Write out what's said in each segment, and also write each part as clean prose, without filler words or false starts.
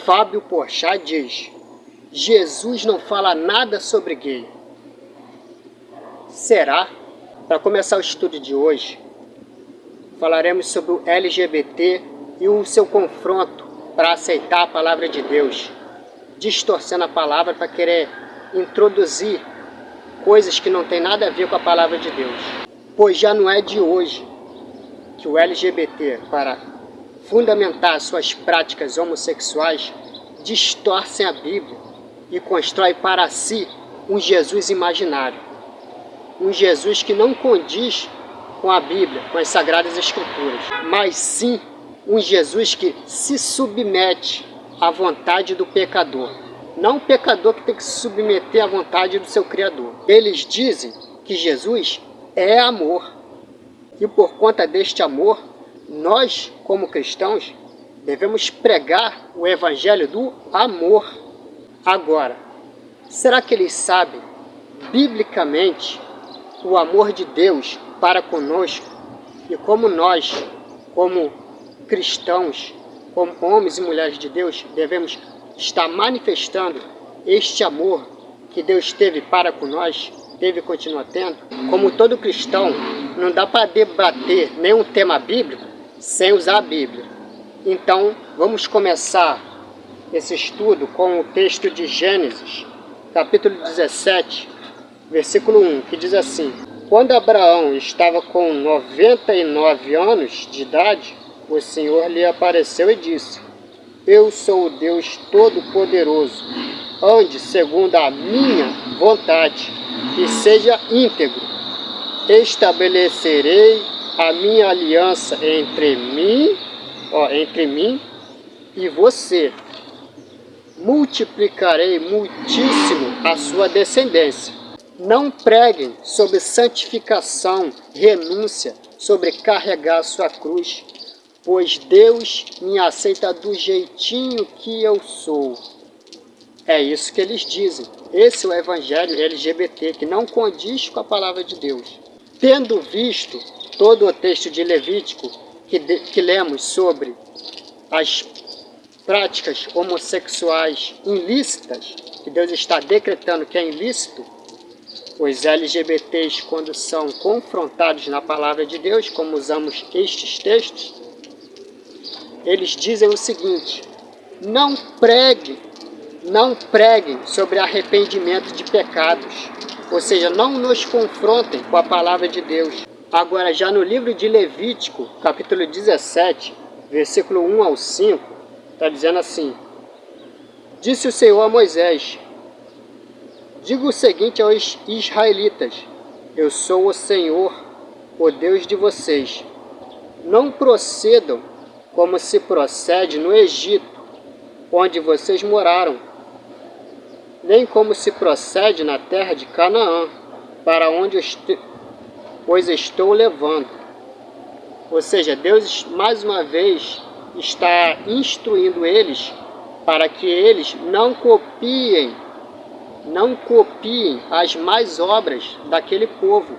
Fábio Porchat diz: Jesus não fala nada sobre gay. Será? Para começar o estudo de hoje, falaremos sobre o LGBT e o seu confronto para aceitar a palavra de Deus, distorcendo a palavra para querer introduzir coisas que não tem nada a ver com a palavra de Deus. Pois já não é de hoje que o LGBT, para fundamentar suas práticas homossexuais, distorcem a Bíblia e constrói para si um Jesus imaginário. Um Jesus que não condiz com a Bíblia, com as Sagradas Escrituras, mas sim um Jesus que se submete à vontade do pecador. Não o pecador que tem que se submeter à vontade do seu Criador. Eles dizem que Jesus é amor. E por conta deste amor, nós, como cristãos, devemos pregar o Evangelho do amor. Agora, será que eles sabem, biblicamente, o amor de Deus para conosco? E como nós, como cristãos, como homens e mulheres de Deus, devemos estar manifestando este amor que Deus teve para com nós, teve e continua tendo? Como todo cristão, não dá para debater nenhum tema bíblico sem usar a Bíblia. Então, vamos começar esse estudo com o texto de Gênesis, capítulo 17, versículo 1, que diz assim: Quando Abraão estava com 99 anos de idade, o Senhor lhe apareceu e disse: Eu sou o Deus Todo-Poderoso, ande segundo a minha vontade e seja íntegro. Estabelecerei a minha aliança entre mim e você. Multiplicarei muitíssimo a sua descendência. Não preguem sobre santificação, renúncia, sobre carregar a sua cruz, pois Deus me aceita do jeitinho que eu sou. É isso que eles dizem. Esse é o evangelho LGBT, que não condiz com a palavra de Deus. Tendo visto todo o texto de Levítico que lemos sobre as práticas homossexuais ilícitas, que Deus está decretando que é ilícito, os LGBTs, quando são confrontados na palavra de Deus, como usamos estes textos, eles dizem o seguinte: não preguem sobre arrependimento de pecados, ou seja, não nos confrontem com a palavra de Deus. Agora, já no livro de Levítico, capítulo 17, versículo 1 ao 5, está dizendo assim: Disse o Senhor a Moisés: Diga o seguinte aos israelitas: Eu sou o Senhor, o Deus de vocês. Não procedam como se procede no Egito, onde vocês moraram, nem como se procede na terra de Canaã, para onde os estou levando. Ou seja, Deus mais uma vez está instruindo eles para que eles não copiem as más obras daquele povo.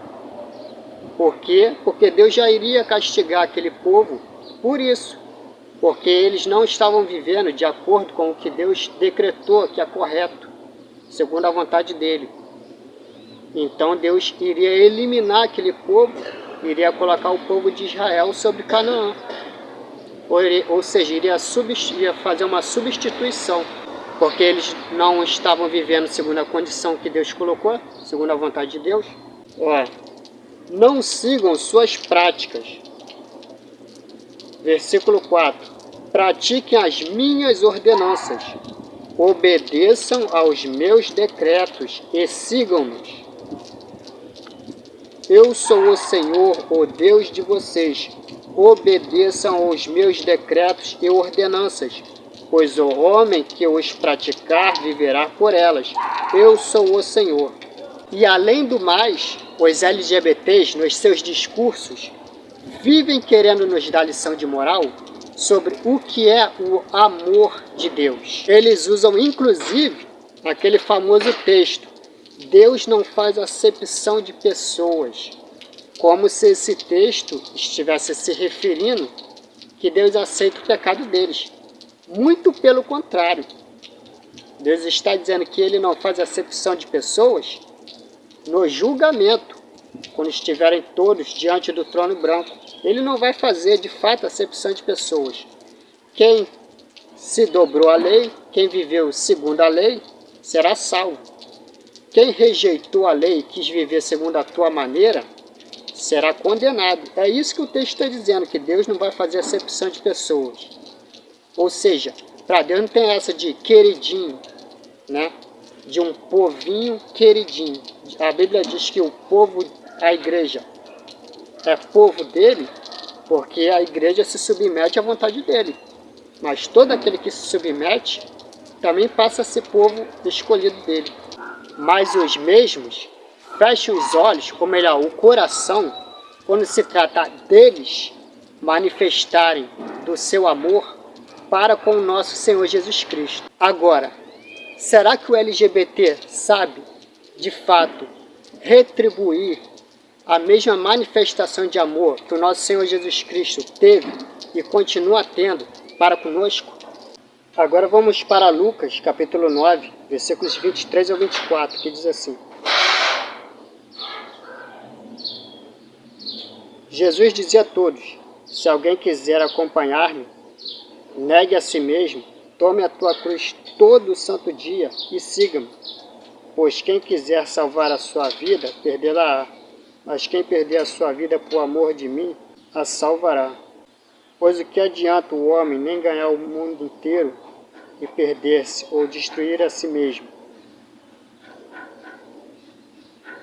Por quê? Porque Deus já iria castigar aquele povo por isso, porque eles não estavam vivendo de acordo com o que Deus decretou que é correto, segundo a vontade dele. Então Deus iria eliminar aquele povo, iria colocar o povo de Israel sobre Canaã. Ou seja, iria fazer uma substituição, porque eles não estavam vivendo segundo a condição que Deus colocou, segundo a vontade de Deus. Não sigam suas práticas. Versículo 4. Pratiquem as minhas ordenanças, obedeçam aos meus decretos e sigam-nos. Eu sou o Senhor, o Deus de vocês. Obedeçam aos meus decretos e ordenanças, pois o homem que os praticar viverá por elas. Eu sou o Senhor. E além do mais, os LGBTs, nos seus discursos, vivem querendo nos dar lição de moral sobre o que é o amor de Deus. Eles usam inclusive aquele famoso texto: Deus não faz acepção de pessoas, como se esse texto estivesse se referindo que Deus aceita o pecado deles. Muito pelo contrário. Deus está dizendo que Ele não faz acepção de pessoas no julgamento, quando estiverem todos diante do trono branco. Ele não vai fazer, de fato, acepção de pessoas. Quem se dobrou à lei, quem viveu segundo a lei, será salvo. Quem rejeitou a lei e quis viver segundo a tua maneira, será condenado. É isso que o texto está dizendo, que Deus não vai fazer acepção de pessoas. Ou seja, para Deus não tem essa de queridinho, né? De um povinho queridinho. A Bíblia diz que o povo, a igreja, é povo dele, porque a igreja se submete à vontade dele. Mas todo aquele que se submete também passa a ser povo escolhido dele. Mas os mesmos fecham os olhos, ou melhor, o coração, quando se trata deles manifestarem do seu amor para com o nosso Senhor Jesus Cristo. Agora, será que o LGBT sabe, de fato, retribuir a mesma manifestação de amor que o nosso Senhor Jesus Cristo teve e continua tendo para conosco? Agora vamos para Lucas, capítulo 9, versículos 23 ao 24, que diz assim: Jesus dizia a todos: se alguém quiser acompanhar-me, negue a si mesmo, tome a tua cruz todo santo dia e siga-me. Pois quem quiser salvar a sua vida, perdê-la-á. Mas quem perder a sua vida por amor de mim, a salvará. Pois o que adianta o homem nem ganhar o mundo inteiro e perder-se ou destruir a si mesmo?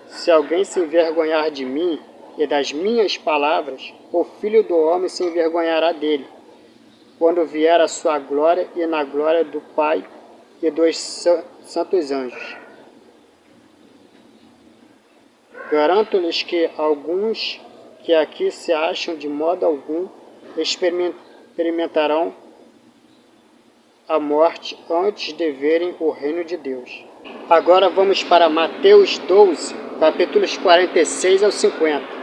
Se alguém se envergonhar de mim e das minhas palavras, o Filho do Homem se envergonhará dele, quando vier a sua glória e na glória do Pai e dos santos anjos. Garanto-lhes que alguns que aqui se acham de modo algum experimentarão a morte antes de verem o reino de Deus. Agora vamos para Mateus 12, capítulos 46 ao 50.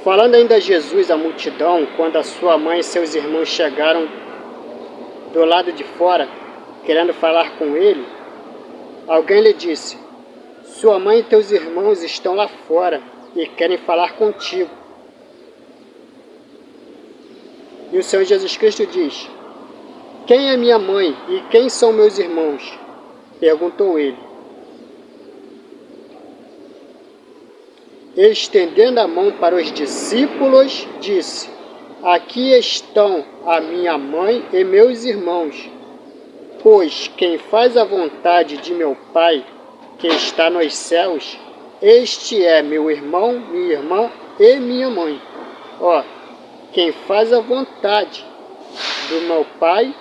Falando ainda Jesus à multidão, quando a sua mãe e seus irmãos chegaram do lado de fora, querendo falar com ele, alguém lhe disse: sua mãe e teus irmãos estão lá fora e querem falar contigo. E o Senhor Jesus Cristo diz: quem é minha mãe e quem são meus irmãos? Perguntou ele. Estendendo a mão para os discípulos, disse: aqui estão a minha mãe e meus irmãos. Pois quem faz a vontade de meu Pai, que está nos céus, este é meu irmão, minha irmã e minha mãe. Ó, quem faz a vontade do meu Pai,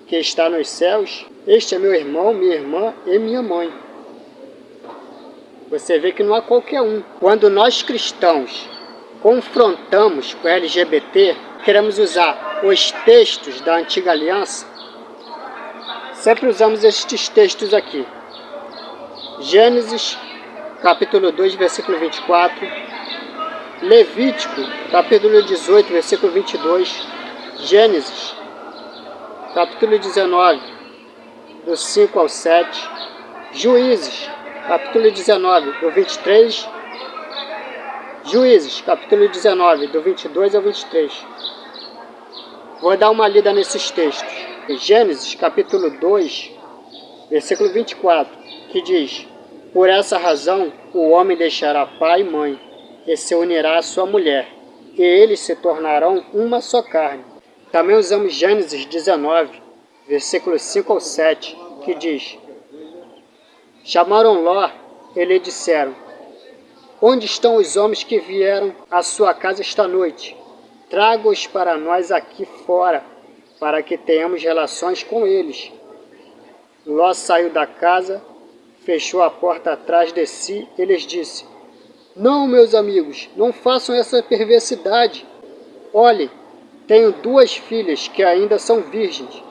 que está nos céus, este é meu irmão, minha irmã e minha mãe. Você vê que não há qualquer um. Quando nós cristãos confrontamos com o LGBT, queremos usar os textos da Antiga Aliança, sempre usamos estes textos aqui. Gênesis, capítulo 2, versículo 24. Levítico, capítulo 18, versículo 22. Gênesis, capítulo 19, do 5 ao 7. Juízes, capítulo 19, do 23. Juízes, capítulo 19, do 22 ao 23. Vou dar uma lida nesses textos. Gênesis, capítulo 2, versículo 24, que diz: por essa razão o homem deixará pai e mãe, e se unirá à sua mulher, e eles se tornarão uma só carne. Também usamos Gênesis 19, versículos 5 ao 7, que diz: chamaram Ló e lhe disseram: onde estão os homens que vieram à sua casa esta noite? Traga-os para nós aqui fora, para que tenhamos relações com eles. Ló saiu da casa, fechou a porta atrás de si e lhes disse: não, meus amigos, não façam essa perversidade. Olhem, tenho 2 filhas que ainda são virgens.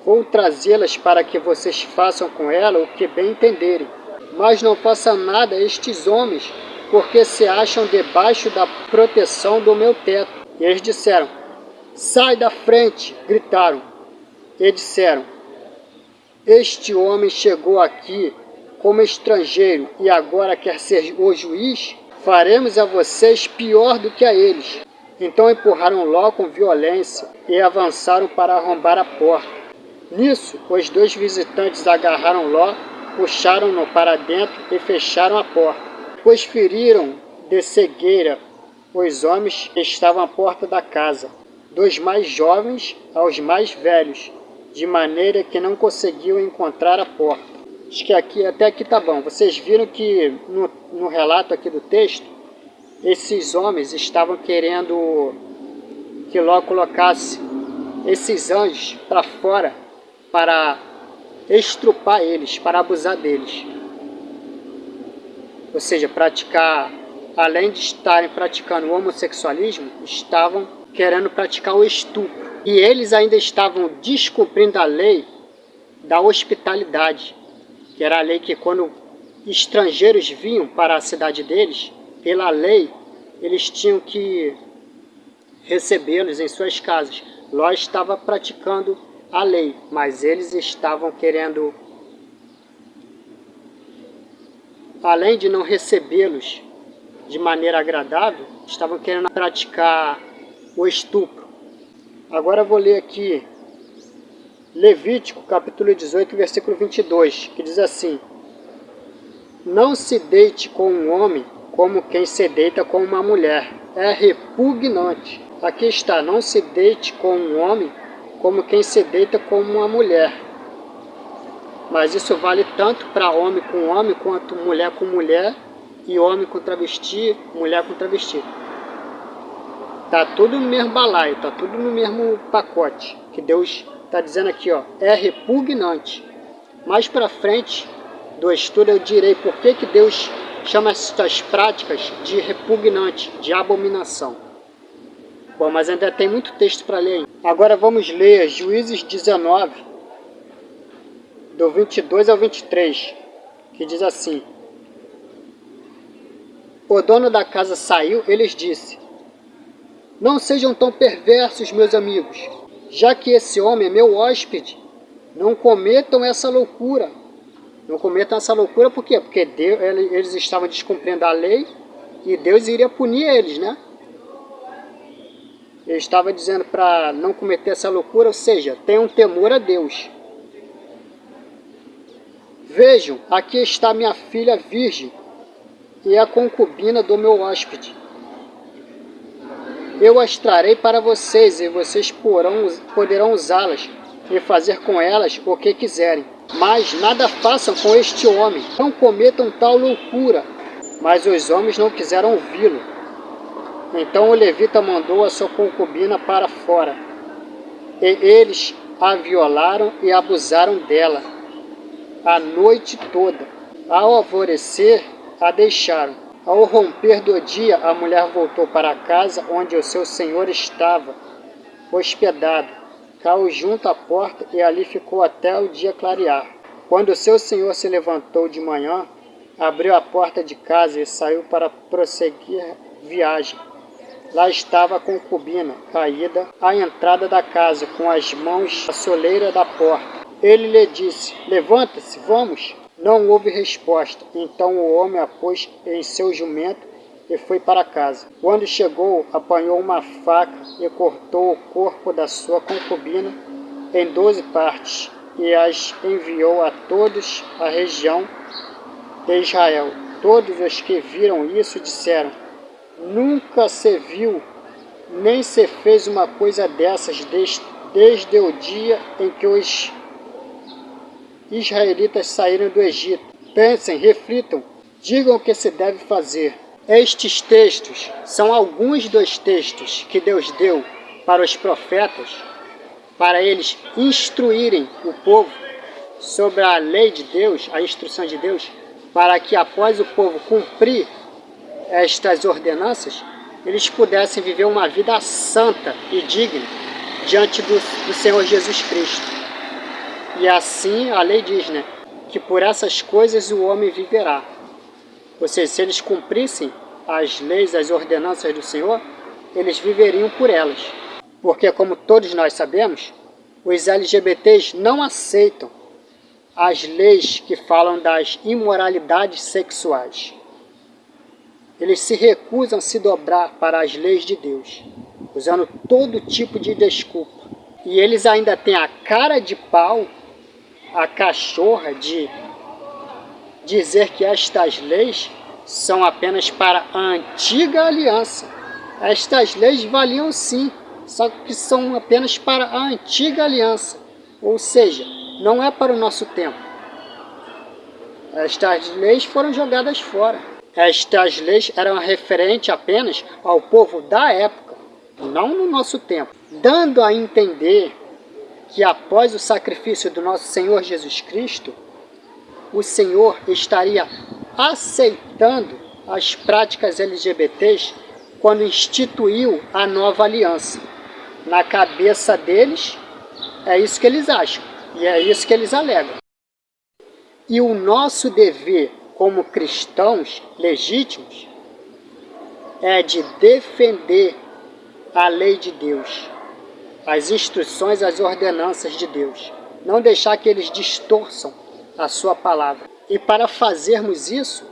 Vou trazê-las para que vocês façam com elas o que bem entenderem. Mas não façam nada a estes homens, porque se acham debaixo da proteção do meu teto. E eles disseram: Sai da frente! Gritaram e disseram: Este homem chegou aqui como estrangeiro e agora quer ser o juiz? Faremos a vocês pior do que a eles. Então empurraram Ló com violência e avançaram para arrombar a porta. Nisso, os dois visitantes agarraram Ló, puxaram-no para dentro e fecharam a porta, pois feriram de cegueira os homens que estavam à porta da casa, dos mais jovens aos mais velhos, de maneira que não conseguiam encontrar a porta. Acho que até aqui tá bom. Vocês viram que no relato aqui do texto, esses homens estavam querendo que Ló colocasse esses anjos para fora para estrupar eles, para abusar deles. Ou seja, além de estarem praticando o homossexualismo, estavam querendo praticar o estupro. E eles ainda estavam descumprindo a lei da hospitalidade, que era a lei que quando estrangeiros vinham para a cidade deles, pela lei, eles tinham que recebê-los em suas casas. Ló estava praticando a lei, mas eles estavam querendo, além de não recebê-los de maneira agradável, estavam querendo praticar o estupro. Agora eu vou ler aqui Levítico, capítulo 18, versículo 22, que diz assim: Não se deite com um homem como quem se deita com uma mulher. É repugnante. Aqui está, não se deite com um homem como quem se deita com uma mulher. Mas isso vale tanto para homem com homem, quanto mulher com mulher, e homem com travesti, mulher com travesti. Tá tudo no mesmo balaio, tá tudo no mesmo pacote, que Deus está dizendo aqui, ó, é repugnante. Mais para frente do estudo eu direi por que Deus chama essas práticas de repugnante, de abominação. Bom, mas ainda tem muito texto para ler ainda. Agora vamos ler Juízes 19, do 22 ao 23, que diz assim: O dono da casa saiu e lhes disse: Não sejam tão perversos, meus amigos, já que esse homem é meu hóspede, não cometam essa loucura. Não cometam essa loucura por quê? Porque eles estavam descumprindo a lei e Deus iria punir eles, né? Ele estava dizendo para não cometer essa loucura, ou seja, tenham temor a Deus. Vejam, aqui está minha filha virgem e a concubina do meu hóspede. Eu as trarei para vocês e vocês poderão usá-las e fazer com elas o que quiserem. Mas nada façam com este homem, não cometam tal loucura. Mas os homens não quiseram ouvi-lo. Então o levita mandou a sua concubina para fora, e eles a violaram e abusaram dela a noite toda. Ao alvorecer, a deixaram. Ao romper do dia, a mulher voltou para a casa onde o seu senhor estava hospedado. Caiu junto à porta e ali ficou até o dia clarear. Quando o seu senhor se levantou de manhã, abriu a porta de casa e saiu para prosseguir viagem. Lá estava a concubina, caída à entrada da casa, com as mãos à soleira da porta. Ele lhe disse: Levanta-se, vamos. Não houve resposta. Então o homem a pôs em seu jumento e foi para casa. Quando chegou, apanhou uma faca e cortou o corpo da sua concubina em 12 partes e as enviou a todos a região de Israel. Todos os que viram isso disseram: Nunca se viu, nem se fez uma coisa dessas desde o dia em que os israelitas saíram do Egito. Pensem, reflitam, digam o que se deve fazer. Estes textos são alguns dos textos que Deus deu para os profetas, para eles instruírem o povo sobre a lei de Deus, a instrução de Deus, para que após o povo cumprir estas ordenanças, eles pudessem viver uma vida santa e digna diante do Senhor Jesus Cristo. E assim a lei diz, né, que por essas coisas o homem viverá. Ou seja, se eles cumprissem as leis, as ordenanças do Senhor, eles viveriam por elas. Porque, como todos nós sabemos, os LGBTs não aceitam as leis que falam das imoralidades sexuais. Eles se recusam a se dobrar para as leis de Deus, usando todo tipo de desculpa. E eles ainda têm a cara de pau, a cachorra de dizer que estas leis são apenas para a antiga aliança. Estas leis valiam sim, só que são apenas para a antiga aliança, ou seja, não é para o nosso tempo. Estas leis foram jogadas fora. Estas leis eram referentes apenas ao povo da época, não no nosso tempo, dando a entender que após o sacrifício do nosso Senhor Jesus Cristo, o Senhor estaria aceitando as práticas LGBTs quando instituiu a nova aliança. Na cabeça deles, é isso que eles acham, e é isso que eles alegam. E o nosso dever como cristãos legítimos é de defender a lei de Deus, as instruções, as ordenanças de Deus. Não deixar que eles distorçam a sua palavra. E para fazermos isso,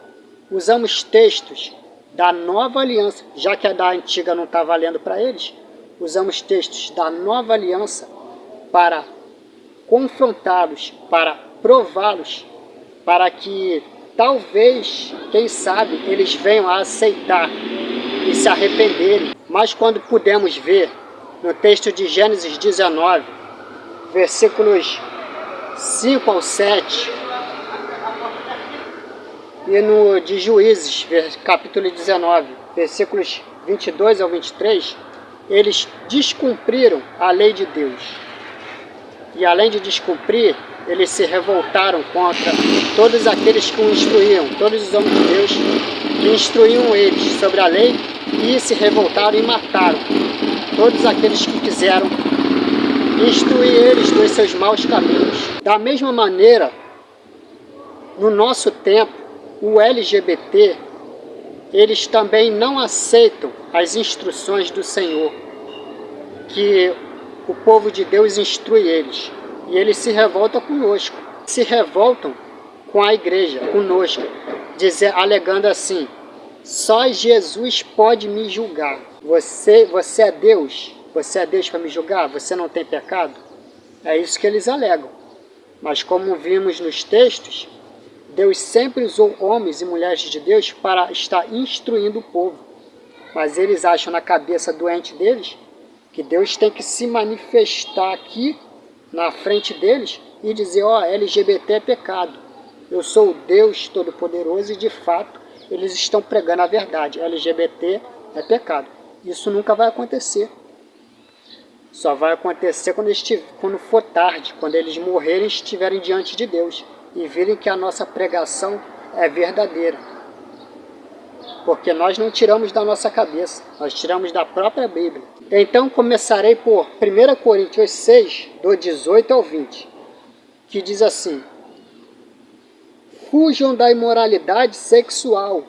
usamos textos da nova aliança, já que a da antiga não está valendo para eles, usamos textos da nova aliança para confrontá-los, para prová-los, para que talvez, quem sabe, eles venham a aceitar e se arrependerem. Mas quando pudemos ver no texto de Gênesis 19, versículos 5 ao 7, e no de Juízes, capítulo 19, versículos 22 ao 23, eles descumpriram a lei de Deus. E além de descumprir, eles se revoltaram contra todos aqueles que o instruíam, todos os homens de Deus que instruíam eles sobre a lei, e se revoltaram e mataram todos aqueles que quiseram instruir eles dos seus maus caminhos. Da mesma maneira, no nosso tempo, o LGBT, eles também não aceitam as instruções do Senhor, que o povo de Deus instrui eles. E eles se revoltam conosco, se revoltam com a igreja, conosco, alegando assim: só Jesus pode me julgar. Você é Deus? Você é Deus para me julgar? Você não tem pecado? É isso que eles alegam. Mas como vimos nos textos, Deus sempre usou homens e mulheres de Deus para estar instruindo o povo. Mas eles acham na cabeça doente deles que Deus tem que se manifestar aqui na frente deles e dizer: ó, LGBT é pecado. Eu sou o Deus Todo-Poderoso, e de fato eles estão pregando a verdade. LGBT é pecado. Isso nunca vai acontecer. Só vai acontecer quando for tarde, quando eles morrerem e estiverem diante de Deus e virem que a nossa pregação é verdadeira. Porque nós não tiramos da nossa cabeça, nós tiramos da própria Bíblia. Então começarei por 1 Coríntios 6, do 18 ao 20, que diz assim: fujam da imoralidade sexual.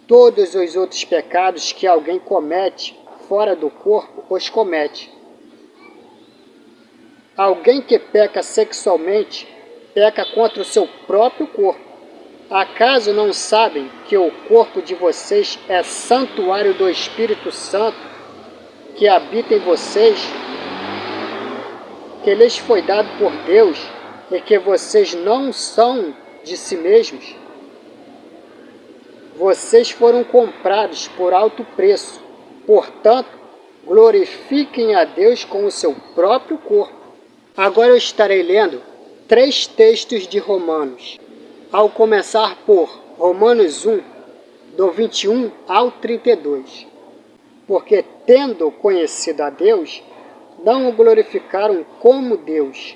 Todos os outros pecados que alguém comete fora do corpo, os comete. Alguém que peca sexualmente, peca contra o seu próprio corpo. Acaso não sabem que o corpo de vocês é santuário do Espírito Santo, que habita em vocês, que lhes foi dado por Deus, e que vocês não são de si mesmos? Vocês foram comprados por alto preço. Portanto, glorifiquem a Deus com o seu próprio corpo. Agora eu estarei lendo 3 textos de Romanos. Ao começar por Romanos 1, do 21 ao 32. Porque, tendo conhecido a Deus, não o glorificaram como Deus,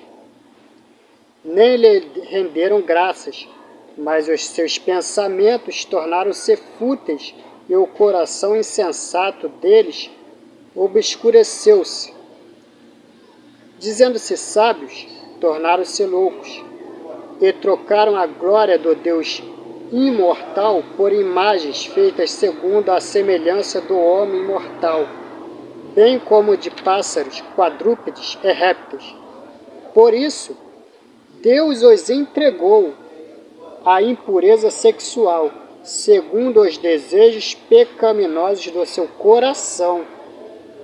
nem lhe renderam graças, mas os seus pensamentos tornaram-se fúteis, e o coração insensato deles obscureceu-se. Dizendo-se sábios, tornaram-se loucos, e trocaram a glória do Deus imortal por imagens feitas segundo a semelhança do homem mortal, bem como de pássaros, quadrúpedes e répteis. Por isso, Deus os entregou à impureza sexual, segundo os desejos pecaminosos do seu coração,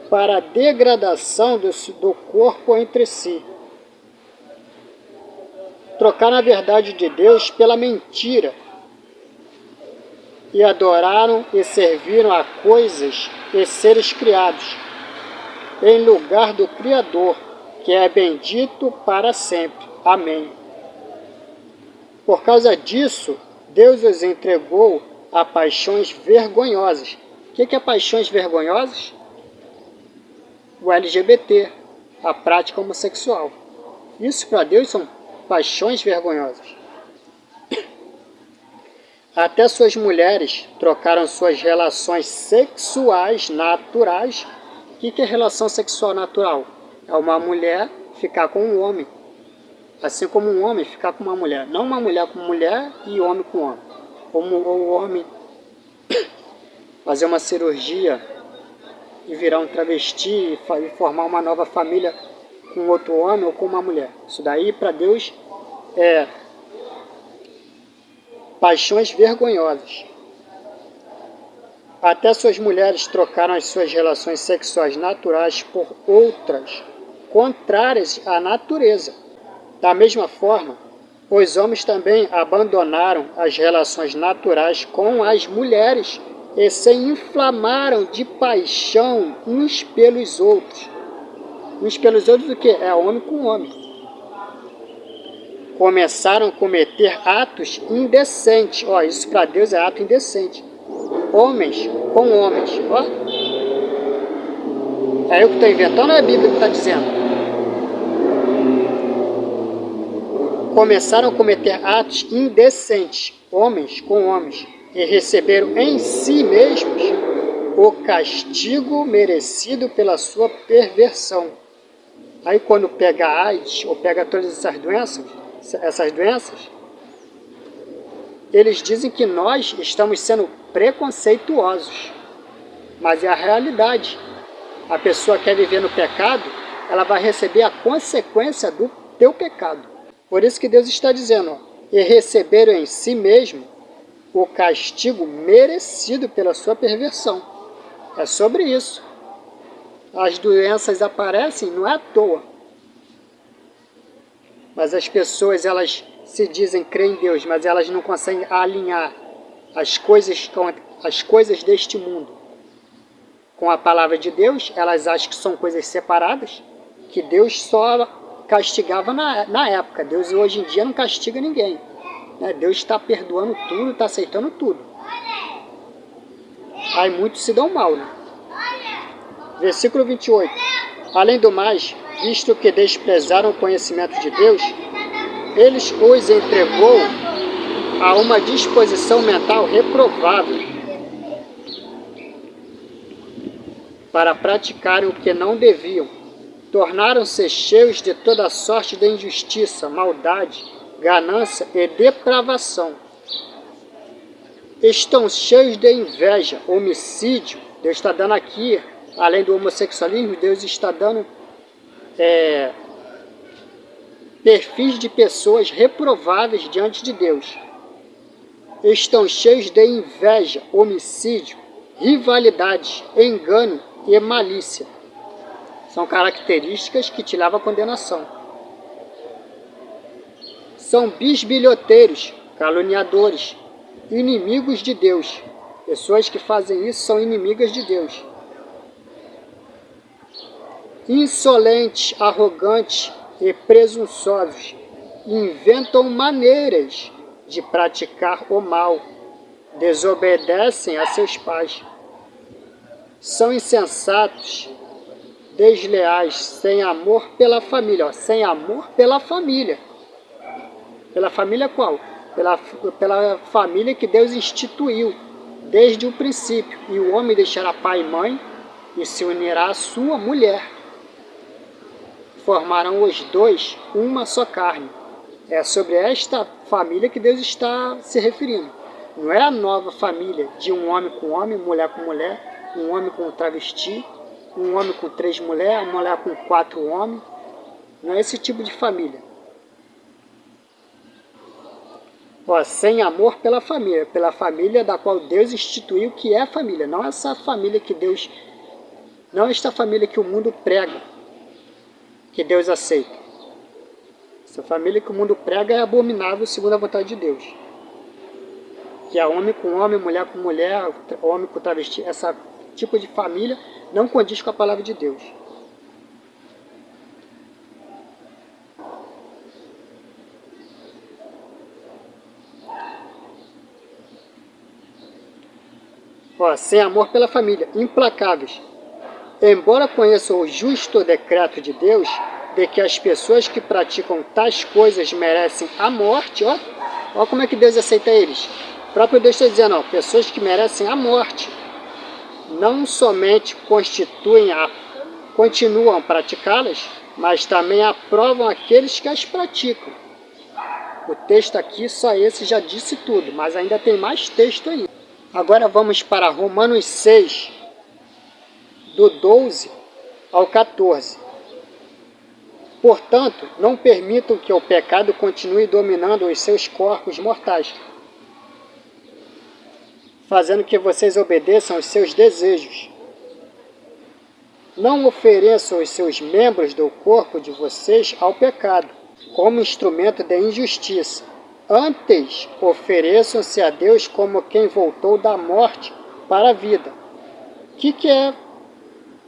para a degradação do corpo entre si. Trocaram a verdade de Deus pela mentira e adoraram e serviram a coisas e seres criados, em lugar do Criador, que é bendito para sempre. Amém. Por causa disso, Deus os entregou a paixões vergonhosas. O que é paixões vergonhosas? O LGBT, a prática homossexual. Isso para Deus são paixões vergonhosas. Até suas mulheres trocaram suas relações sexuais naturais. O que é relação sexual natural? É uma mulher ficar com um homem. Assim como um homem ficar com uma mulher. Não uma mulher com mulher e homem com homem. Como o homem fazer uma cirurgia e virar um travesti e formar uma nova família com outro homem ou com uma mulher. Isso daí para Deus é paixões vergonhosas. Até suas mulheres trocaram as suas relações sexuais naturais por outras, contrárias à natureza. Da mesma forma, os homens também abandonaram as relações naturais com as mulheres e se inflamaram de paixão uns pelos outros. Uns pelos outros o quê? É homem com homem. Começaram a cometer atos indecentes. Ó, isso para Deus é ato indecente. Homens com homens. Ó. É eu que estou inventando ou é a Bíblia que está dizendo? Começaram a cometer atos indecentes, homens com homens, e receberam em si mesmos o castigo merecido pela sua perversão. Aí quando pega a AIDS, ou pega todas essas doenças, eles dizem que nós estamos sendo preconceituosos. Mas é a realidade. A pessoa quer viver no pecado, ela vai receber a consequência do teu pecado. Por isso que Deus está dizendo, ó, e receberam em si mesmo o castigo merecido pela sua perversão. É sobre isso. As doenças aparecem, não é à toa. Mas as pessoas, elas se dizem crer em Deus, mas elas não conseguem alinhar as coisas deste mundo com a palavra de Deus. Elas acham que são coisas separadas, que Deus só castigava na época. Deus hoje em dia não castiga ninguém. Deus está perdoando tudo, está aceitando tudo. Aí muitos se dão mal, né? Versículo 28. Além do mais, visto que desprezaram o conhecimento de Deus, eles os entregou a uma disposição mental reprovável para praticarem o que não deviam. Tornaram-se cheios de toda sorte de injustiça, maldade, ganância e depravação. Estão cheios de inveja, homicídio. Deus está dando aqui, além do homossexualismo, Deus está dando perfis de pessoas reprováveis diante de Deus. Estão cheios de inveja, homicídio, rivalidade, engano e malícia. São características que te levam à condenação. São bisbilhoteiros, caluniadores, inimigos de Deus. Pessoas que fazem isso são inimigas de Deus. Insolentes, arrogantes e presunçosos, inventam maneiras de praticar o mal, desobedecem a seus pais. São insensatos, desleais, sem amor pela família. Ó, sem amor pela família. Pela família qual? Pela família que Deus instituiu desde o princípio. E o homem deixará pai e mãe e se unirá à sua mulher. Formarão os dois uma só carne. É sobre esta família que Deus está se referindo. Não é a nova família de um homem com homem, mulher com mulher, um homem com um travesti, um homem com 3 mulheres, uma mulher com 4 homens. Não é esse tipo de família. Ó, sem amor pela família da qual Deus instituiu que é a família. Não essa família que Deus... Não esta família que o mundo prega, que Deus aceita. Essa família que o mundo prega é abominável segundo a vontade de Deus. Que é homem com homem, mulher com mulher, homem com travesti. Esse tipo de família não condiz com a palavra de Deus. Ó, sem amor pela família, implacáveis. Embora conheçam o justo decreto de Deus, de que as pessoas que praticam tais coisas merecem a morte, ó como é que Deus aceita eles. O próprio Deus está dizendo, ó, pessoas que merecem a morte, não somente continuam a praticá-las, mas também aprovam aqueles que as praticam. O texto aqui, só esse já disse tudo, mas ainda tem mais texto aí. Agora vamos para Romanos 6, do 12 ao 14. Portanto, não permitam que o pecado continue dominando os seus corpos mortais, fazendo que vocês obedeçam aos seus desejos. Não ofereçam os seus membros do corpo de vocês ao pecado, como instrumento de injustiça. Antes, ofereçam-se a Deus como quem voltou da morte para a vida. O que é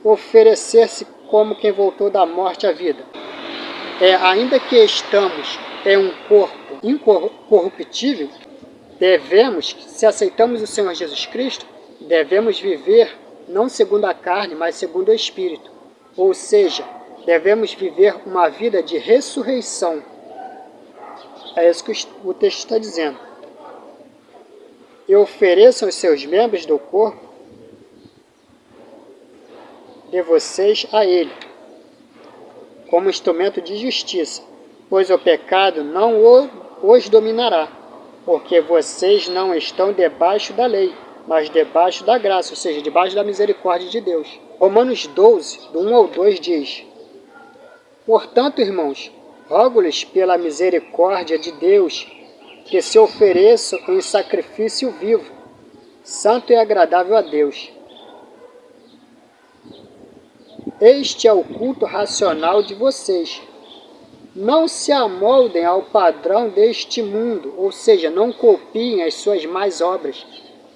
oferecer-se como quem voltou da morte à vida? Ainda que estamos em um corpo incorruptível, se aceitamos o Senhor Jesus Cristo, devemos viver não segundo a carne, mas segundo o Espírito. Ou seja, devemos viver uma vida de ressurreição. É isso que o texto está dizendo. E ofereçam os seus membros do corpo de vocês a Ele, como instrumento de justiça, pois o pecado não os dominará, porque vocês não estão debaixo da lei, mas debaixo da graça, ou seja, debaixo da misericórdia de Deus. Romanos 12, do 1 ao 2 diz: Portanto, irmãos, rogo-lhes pela misericórdia de Deus, que se ofereçam em sacrifício vivo, santo e agradável a Deus. Este é o culto racional de vocês. Não se amoldem ao padrão deste mundo, ou seja, não copiem as suas más obras,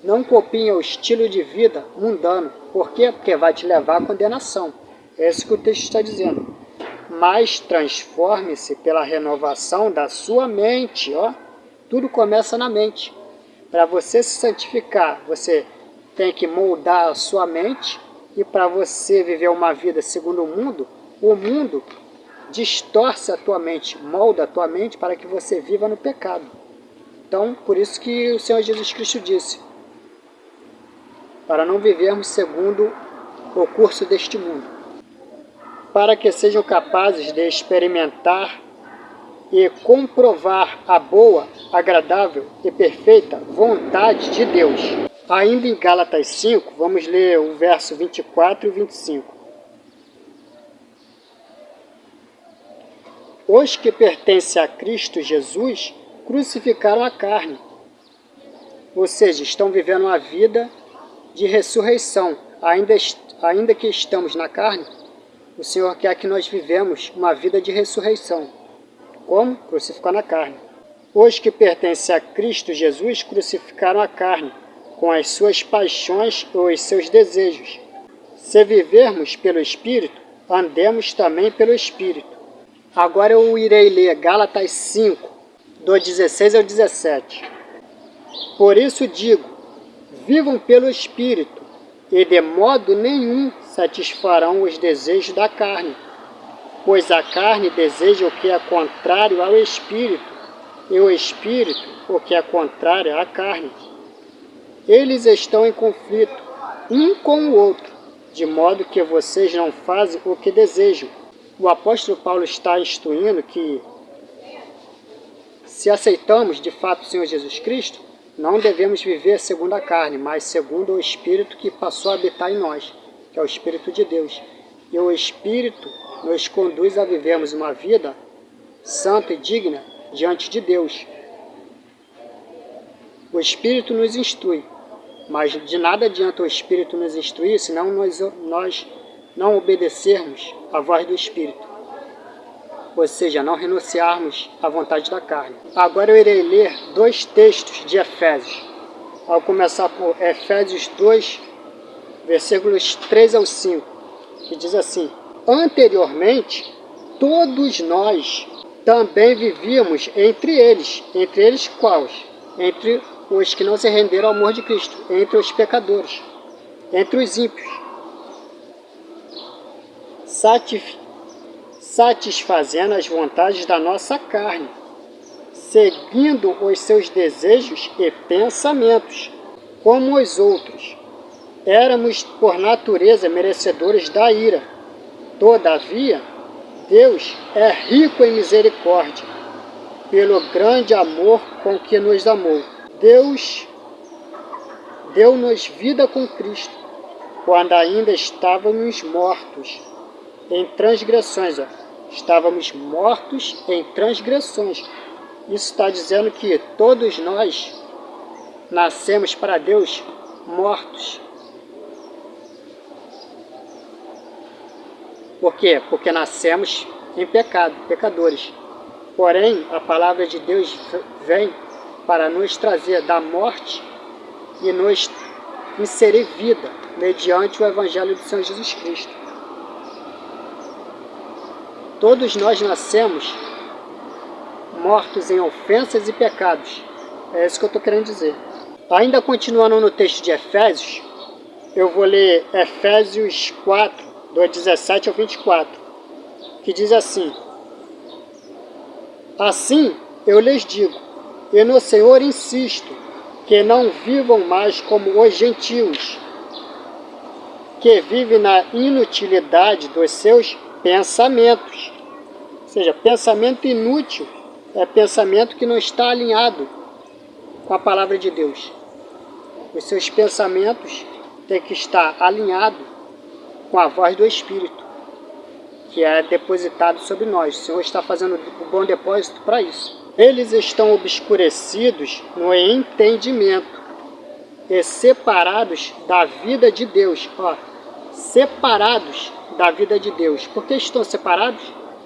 não copiem o estilo de vida mundano. Por quê? Porque vai te levar à condenação. É isso que o texto está dizendo. Mas transforme-se pela renovação da sua mente. Ó. Tudo começa na mente. Para você se santificar, você tem que moldar a sua mente. E para você viver uma vida segundo o mundo distorce a tua mente, molda a tua mente para que você viva no pecado. Então, por isso que o Senhor Jesus Cristo disse, para não vivermos segundo o curso deste mundo, para que sejam capazes de experimentar e comprovar a boa, agradável e perfeita vontade de Deus. Ainda em Gálatas 5, vamos ler o verso 24 e 25. Os que pertencem a Cristo Jesus crucificaram a carne. Ou seja, estão vivendo uma vida de ressurreição. Ainda que estamos na carne, o Senhor quer que nós vivemos uma vida de ressurreição. Como? Crucificar na carne. Os que pertencem a Cristo Jesus crucificaram a carne, com as suas paixões ou os seus desejos. Se vivermos pelo Espírito, andemos também pelo Espírito. Agora eu irei ler Gálatas 5, do 16 ao 17. Por isso digo, vivam pelo Espírito, e de modo nenhum satisfarão os desejos da carne. Pois a carne deseja o que é contrário ao Espírito, e o Espírito o que é contrário à carne. Eles estão em conflito, um com o outro, de modo que vocês não fazem o que desejam. O apóstolo Paulo está instruindo que, se aceitamos de fato o Senhor Jesus Cristo, não devemos viver segundo a carne, mas segundo o Espírito que passou a habitar em nós. que é o Espírito de Deus. E o Espírito nos conduz a vivermos uma vida santa e digna diante de Deus. O Espírito nos instrui, mas de nada adianta o Espírito nos instruir, senão nós não obedecermos à voz do Espírito. Ou seja, não renunciarmos à vontade da carne. Agora eu irei ler 2 textos de Efésios. Ao começar por Efésios 2, versículos 3 ao 5, que diz assim: anteriormente, todos nós também vivíamos entre eles quais? Entre os que não se renderam ao amor de Cristo, entre os pecadores, entre os ímpios, satisfazendo as vontades da nossa carne, seguindo os seus desejos e pensamentos, como os outros. Éramos, por natureza, merecedores da ira. Todavia, Deus é rico em misericórdia, pelo grande amor com que nos amou. Deus deu-nos vida com Cristo, quando ainda estávamos mortos em transgressões. Estávamos mortos em transgressões. Isso está dizendo que todos nós nascemos para Deus mortos. Por quê? Porque nascemos em pecado, pecadores. Porém, a palavra de Deus vem para nos trazer da morte e nos inserir vida mediante o Evangelho do Senhor Jesus Cristo. Todos nós nascemos mortos em ofensas e pecados. É isso que eu estou querendo dizer. Ainda continuando no texto de Efésios, eu vou ler Efésios 4, do 17 ao 24, que diz assim: assim eu lhes digo, e no Senhor insisto, que não vivam mais como os gentios, que vivem na inutilidade dos seus pensamentos. Ou seja, pensamento inútil é pensamento que não está alinhado com a palavra de Deus. Os seus pensamentos têm que estar alinhados com a voz do Espírito, que é depositado sobre nós. O Senhor está fazendo um bom depósito para isso. Eles estão obscurecidos no entendimento e separados da vida de Deus. Separados da vida de Deus. Por que estão separados?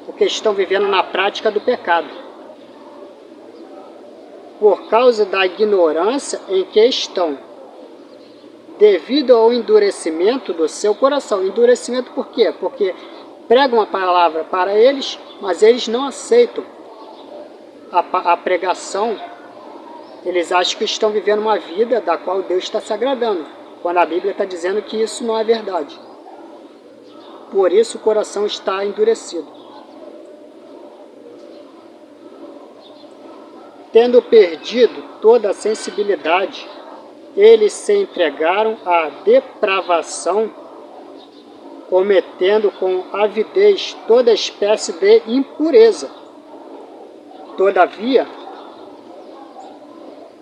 Porque estão vivendo na prática do pecado. Por causa da ignorância em que estão, devido ao endurecimento do seu coração. Endurecimento por quê? Porque pregam a palavra para eles, mas eles não aceitam a pregação. Eles acham que estão vivendo uma vida da qual Deus está se agradando, quando a Bíblia está dizendo que isso não é verdade. Por isso o coração está endurecido. Tendo perdido toda a sensibilidade, eles se entregaram à depravação, cometendo com avidez toda espécie de impureza. Todavia,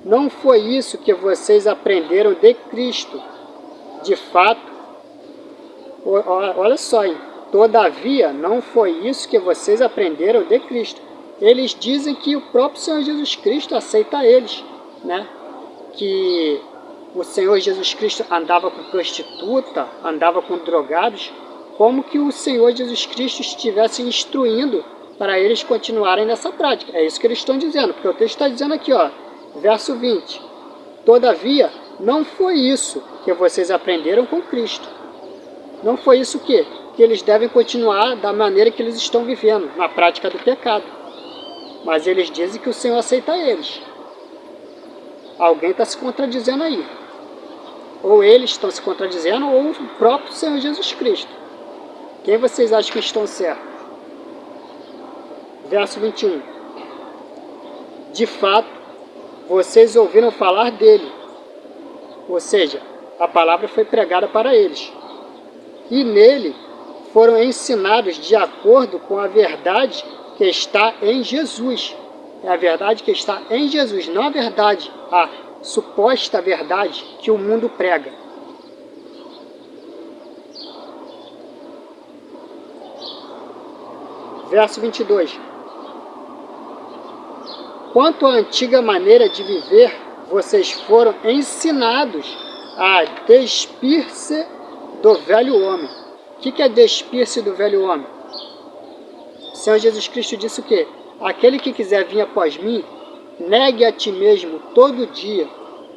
não foi isso que vocês aprenderam de Cristo. De fato, olha só, hein? Todavia, não foi isso que vocês aprenderam de Cristo. Eles dizem que o próprio Senhor Jesus Cristo aceita eles, né? Que o Senhor Jesus Cristo andava com prostituta, andava com drogados, como que o Senhor Jesus Cristo estivesse instruindo para eles continuarem nessa prática. É isso que eles estão dizendo, porque o texto está dizendo aqui, verso 20. Todavia, não foi isso que vocês aprenderam com Cristo. Não foi isso que eles devem continuar da maneira que eles estão vivendo, na prática do pecado. Mas eles dizem que o Senhor aceita eles. Alguém está se contradizendo aí. Ou eles estão se contradizendo, ou o próprio Senhor Jesus Cristo. Quem vocês acham que estão certos? Verso 21. De fato, vocês ouviram falar dele. Ou seja, a palavra foi pregada para eles. E nele foram ensinados de acordo com a verdade que está em Jesus. É a verdade que está em Jesus, não a verdade, a suposta verdade que o mundo prega. Verso 22. Quanto à antiga maneira de viver, vocês foram ensinados a despir-se do velho homem. O que é despir-se do velho homem? O Senhor Jesus Cristo disse o quê? Aquele que quiser vir após mim, negue a ti mesmo todo dia,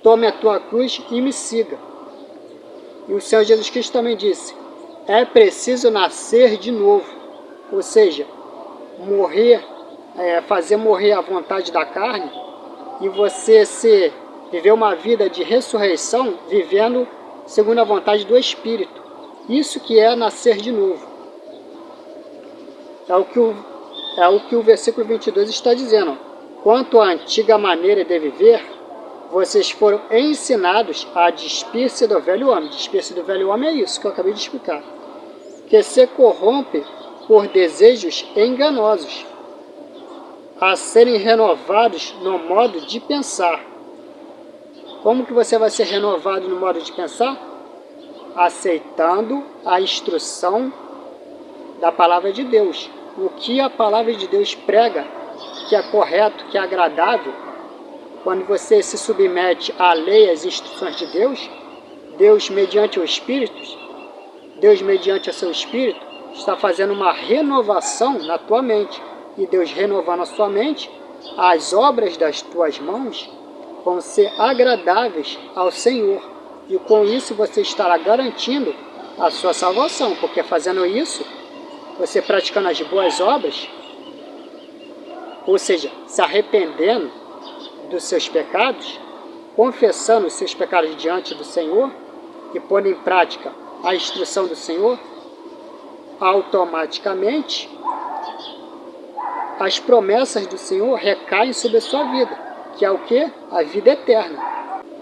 tome a tua cruz e me siga. E o Senhor Jesus Cristo também disse, é preciso nascer de novo, ou seja, morrer, fazer morrer a vontade da carne e você viver uma vida de ressurreição vivendo segundo a vontade do Espírito. Isso que é nascer de novo. É o que o versículo 22 está dizendo. Quanto à antiga maneira de viver, vocês foram ensinados a despir-se do velho homem. Despir-se do velho homem é isso que eu acabei de explicar. Que se corrompe por desejos enganosos, a serem renovados no modo de pensar. Como que você vai ser renovado no modo de pensar? Aceitando a instrução da palavra de Deus. O que a palavra de Deus prega, que é correto, que é agradável, quando você se submete à lei, às instruções de Deus, Deus mediante o Espírito, Deus mediante o seu Espírito, está fazendo uma renovação na tua mente. E Deus renovando a sua mente, as obras das tuas mãos vão ser agradáveis ao Senhor. E com isso você estará garantindo a sua salvação, porque fazendo isso, você praticando as boas obras, ou seja, se arrependendo dos seus pecados, confessando os seus pecados diante do Senhor e pondo em prática a instrução do Senhor, automaticamente as promessas do Senhor recaem sobre a sua vida, que é o que? A vida eterna.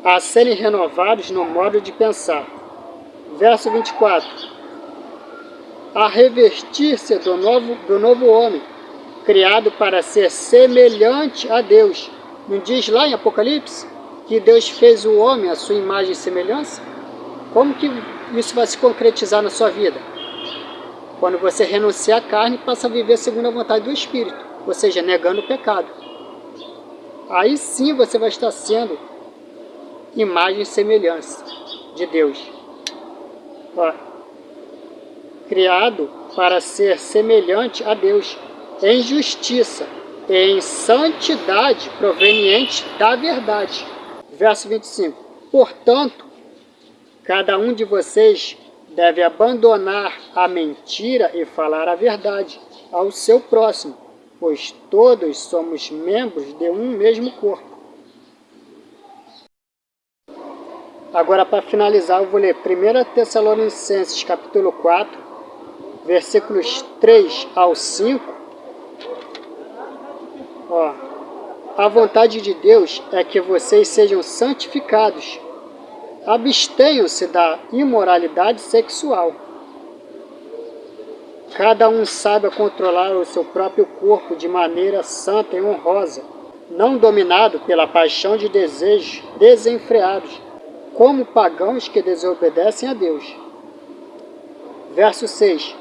A serem renovados no modo de pensar. Verso 24. A revestir-se do novo homem, criado para ser semelhante a Deus. Não diz lá em Apocalipse que Deus fez o homem à sua imagem e semelhança? Como que isso vai se concretizar na sua vida? Quando você renuncia à carne e passa a viver segundo a vontade do Espírito, ou seja, negando o pecado. Aí sim você vai estar sendo imagem e semelhança de Deus. Ó, criado para ser semelhante a Deus, em justiça e em santidade proveniente da verdade. Verso 25. Portanto, cada um de vocês deve abandonar a mentira e falar a verdade ao seu próximo, pois todos somos membros de um mesmo corpo. Agora, para finalizar, eu vou ler 1 Tessalonicenses, capítulo 4, versículos 3 ao 5. Ó, a vontade de Deus é que vocês sejam santificados. Abstenham-se da imoralidade sexual. Cada um saiba controlar o seu próprio corpo de maneira santa e honrosa, não dominado pela paixão de desejos desenfreados, como pagãos que desobedecem a Deus. Verso 6.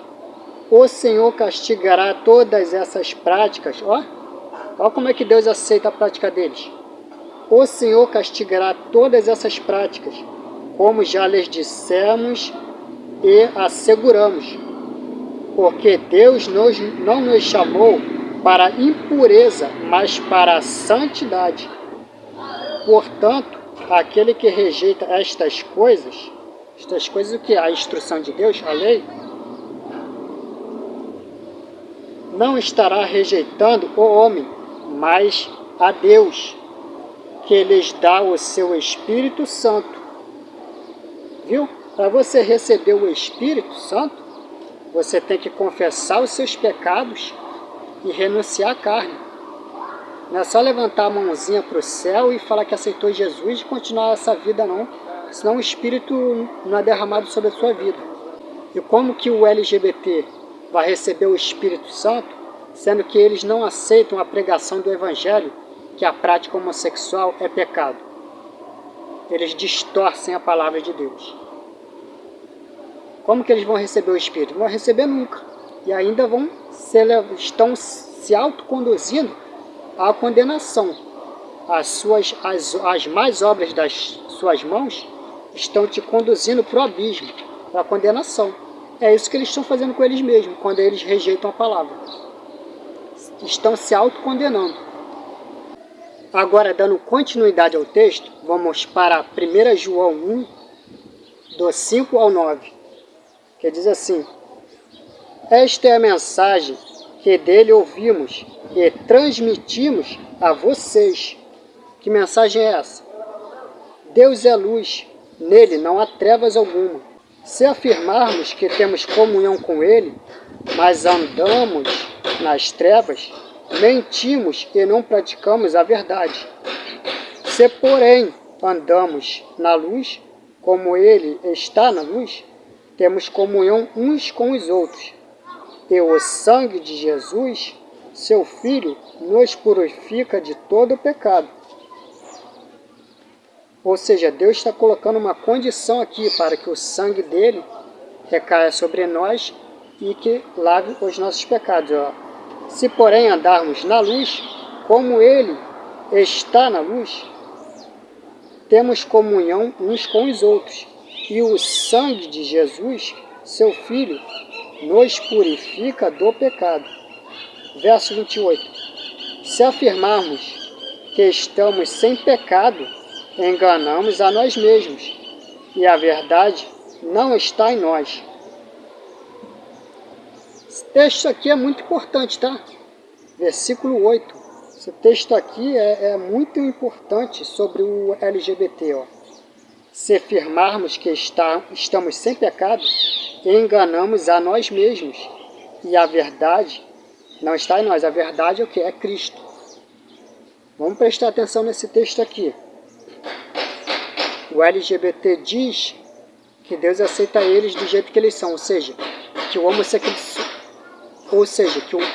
O Senhor castigará todas essas práticas. Ó como é que Deus aceita a prática deles. O Senhor castigará todas essas práticas, como já lhes dissemos e asseguramos, porque Deus não nos chamou para a impureza, mas para a santidade. Portanto, aquele que rejeita estas coisas o que é a instrução de Deus, a lei, não estará rejeitando o homem, mas a Deus, que lhes dá o seu Espírito Santo. Viu? Para você receber o Espírito Santo, você tem que confessar os seus pecados e renunciar à carne. Não é só levantar a mãozinha para o céu e falar que aceitou Jesus e continuar essa vida, não. Senão o Espírito não é derramado sobre a sua vida. E como que o LGBT vai receber o Espírito Santo, sendo que eles não aceitam a pregação do Evangelho, que a prática homossexual é pecado? Eles distorcem a palavra de Deus. Como que eles vão receber o Espírito? Não vão receber nunca. E ainda vão estão se autoconduzindo à condenação. As más obras das suas mãos estão te conduzindo para o abismo, para a condenação. É isso que eles estão fazendo com eles mesmos, quando eles rejeitam a palavra. Estão se autocondenando. Agora, dando continuidade ao texto, vamos para 1 João 1, do 5 ao 9, que diz assim: esta é a mensagem que dele ouvimos e transmitimos a vocês. Que mensagem é essa? Deus é luz, nele não há trevas alguma. Se afirmarmos que temos comunhão com ele, mas andamos nas trevas, mentimos e não praticamos a verdade. Se, porém, andamos na luz, como ele está na luz, temos comunhão uns com os outros. E o sangue de Jesus, seu Filho, nos purifica de todo o pecado. Ou seja, Deus está colocando uma condição aqui para que o sangue dele recaia sobre nós e que lave os nossos pecados. Se, porém, andarmos na luz, como ele está na luz, temos comunhão uns com os outros. E o sangue de Jesus, seu Filho, nos purifica do pecado. Verso 28. Se afirmarmos que estamos sem pecado, enganamos a nós mesmos, e a verdade não está em nós. Esse texto aqui é muito importante, tá? Versículo 8. Esse texto aqui é muito importante sobre o LGBT. Se afirmarmos que estamos sem pecado, enganamos a nós mesmos, e a verdade não está em nós. A verdade é o que? É Cristo. Vamos prestar atenção nesse texto aqui. O LGBT diz que Deus aceita eles do jeito que eles são, ou seja, que o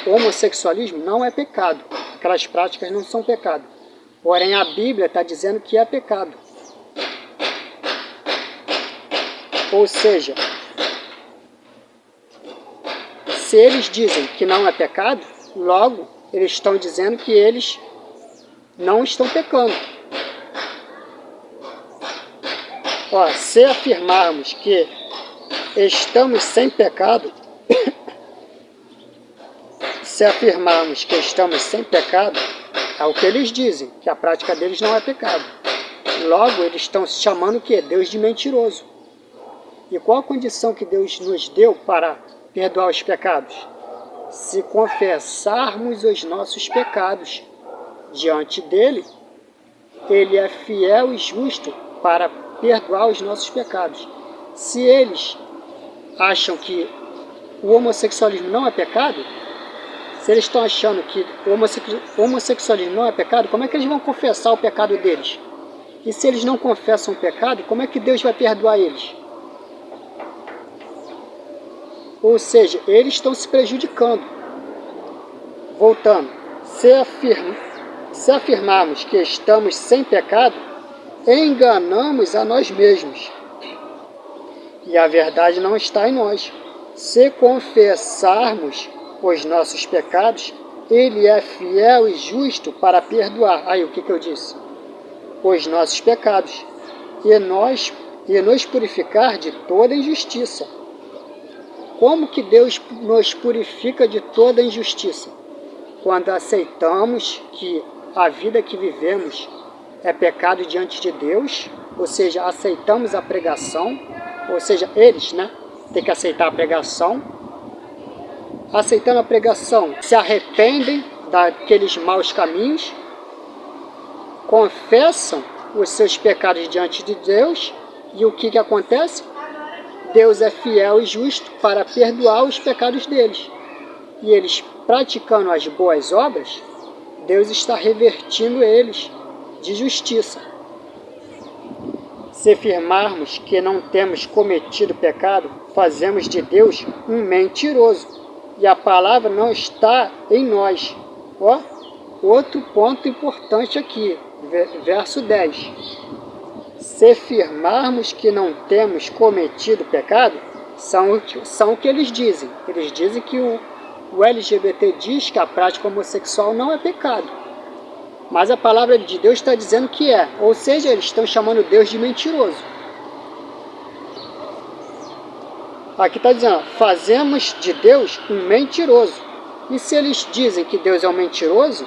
homossexualismo não é pecado. Aquelas práticas não são pecado. Porém, a Bíblia está dizendo que é pecado. Ou seja, se eles dizem que não é pecado, logo eles estão dizendo que eles não estão pecando. Se afirmarmos que estamos sem pecado, é o que eles dizem, que a prática deles não é pecado. Logo, eles estão se chamando o quê? Deus de mentiroso. E qual a condição que Deus nos deu para perdoar os pecados? Se confessarmos os nossos pecados diante dele, ele é fiel e justo para perdoar os nossos pecados. Se eles acham que o homossexualismo não é pecado, se eles estão achando que o homossexualismo não é pecado, como é que eles vão confessar o pecado deles? E se eles não confessam o pecado, como é que Deus vai perdoar eles? Ou seja, eles estão se prejudicando. Voltando, se afirmarmos que estamos sem pecado, enganamos a nós mesmos, e a verdade não está em nós. Se confessarmos os nossos pecados, ele é fiel e justo para perdoar. Aí, o que eu disse? Os nossos pecados, e nos purificar de toda injustiça. Como que Deus nos purifica de toda injustiça? Quando aceitamos que a vida que vivemos é pecado diante de Deus, ou seja, aceitamos a pregação, ou seja, eles, tem que aceitar a pregação. Aceitando a pregação, se arrependem daqueles maus caminhos, confessam os seus pecados diante de Deus, e o que acontece? Deus é fiel e justo para perdoar os pecados deles. E eles praticando as boas obras, Deus está revertindo eles de justiça. Se afirmarmos que não temos cometido pecado, fazemos de Deus um mentiroso, e a palavra não está em nós. Outro ponto importante aqui, verso 10. Se afirmarmos que não temos cometido pecado, são o que eles dizem. Eles dizem que o LGBT diz que a prática homossexual não é pecado. Mas a palavra de Deus está dizendo que é. Ou seja, eles estão chamando Deus de mentiroso. Aqui está dizendo, fazemos de Deus um mentiroso. E se eles dizem que Deus é um mentiroso,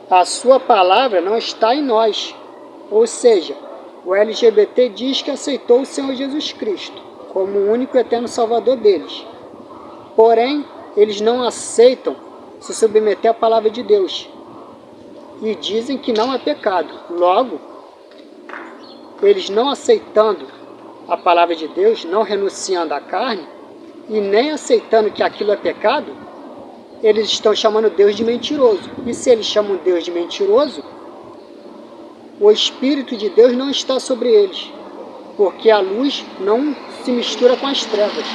a sua palavra não está em nós. Ou seja, o LGBT diz que aceitou o Senhor Jesus Cristo como o único e eterno Salvador deles. Porém, eles não aceitam se submeter à palavra de Deus. E dizem que não é pecado. Logo, eles não aceitando a palavra de Deus, não renunciando à carne, e nem aceitando que aquilo é pecado, eles estão chamando Deus de mentiroso. E se eles chamam Deus de mentiroso, o Espírito de Deus não está sobre eles, porque a luz não se mistura com as trevas.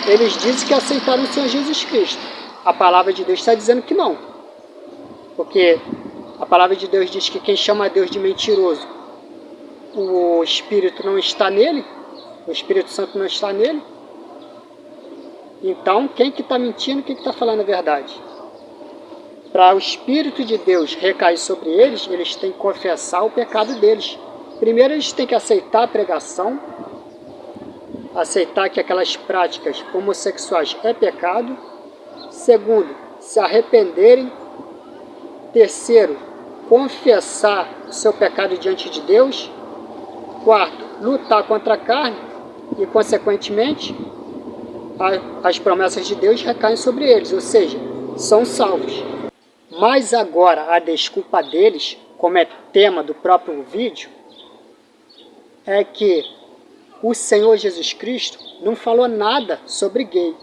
Eles dizem que aceitaram o Senhor Jesus Cristo. A palavra de Deus está dizendo que não. Porque a palavra de Deus diz que quem chama Deus de mentiroso, o Espírito não está nele, o Espírito Santo não está nele. Então, quem que está mentindo, quem que está falando a verdade? Para o Espírito de Deus recair sobre eles, eles têm que confessar o pecado deles. Primeiro, eles têm que aceitar a pregação, aceitar que aquelas práticas homossexuais é pecado. Segundo, se arrependerem. Terceiro, confessar o seu pecado diante de Deus. Quarto, lutar contra a carne e, consequentemente, as promessas de Deus recaem sobre eles, ou seja, são salvos. Mas agora, a desculpa deles, como é tema do próprio vídeo, é que o Senhor Jesus Cristo não falou nada sobre gay.